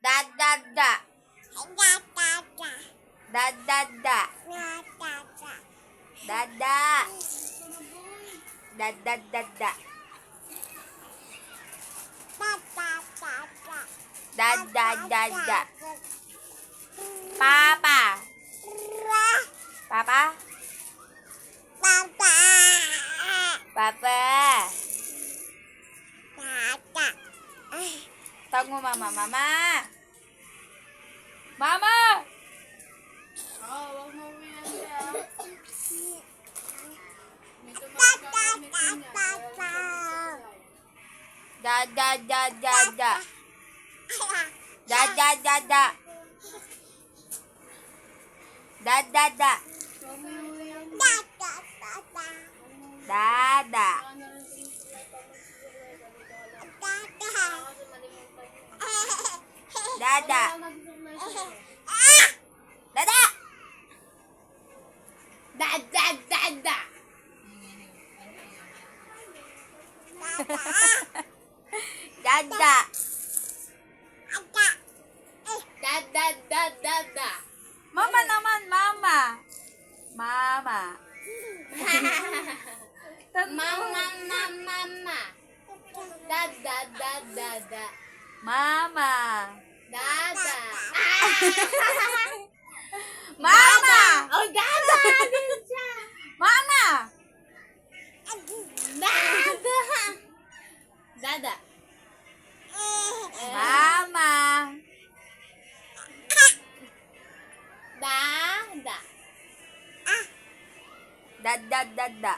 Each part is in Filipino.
Da da da. Da da da. Da da. Da da da da. Da da da da. Papa. Papa. Papa. Tawag mo mama. Mama. Mama. Oh, wag mo umiyan siya. May tumakamitin niya. Da da da da da. Da da da da. Da da da. Wag mo umiyan. Dada. Dada. Dada. Da da da da. Dada. Dada da da da. Mama naman, mama. Mama. Mama, mama, mama. Dada, dada, da. Mama. Dada. Mama. Oh, dada. Mama. Dada. Dada. Mama. Dada. Dada, dada.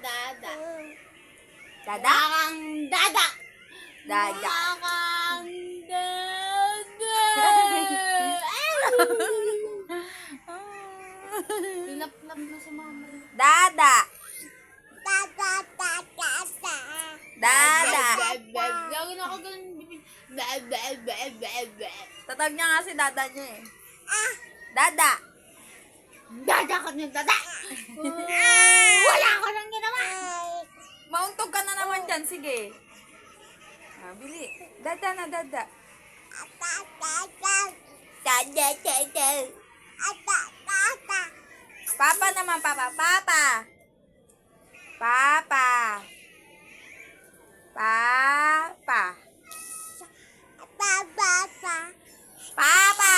Dada. Dada? Dada. Dada. Pinaplap na sa mama. Dada. Dada. Lagi na ako ganun bibig. Tatag niya nga si dada niya eh. Dada. Dada ka niya, dada! Wala ka nang ginawa! Mauntog ka na naman dyan, sige. Bili. Dada na, dada. Dada, dada. Papa naman, papa. Papa. Papa. Papa. Papa.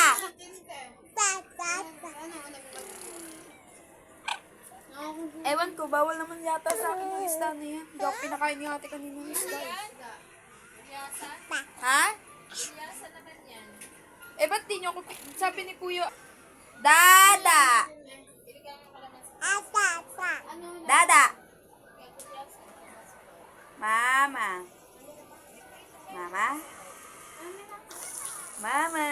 Ewan ko, bawal naman yata sa akin yung isda na yan. Hindi ako pinakain ni ate kanina ng isda. Ha? Eh, ba't di nyo ako, sabi ni Kuya, Dada! Dada! Mama! Mama? Mama!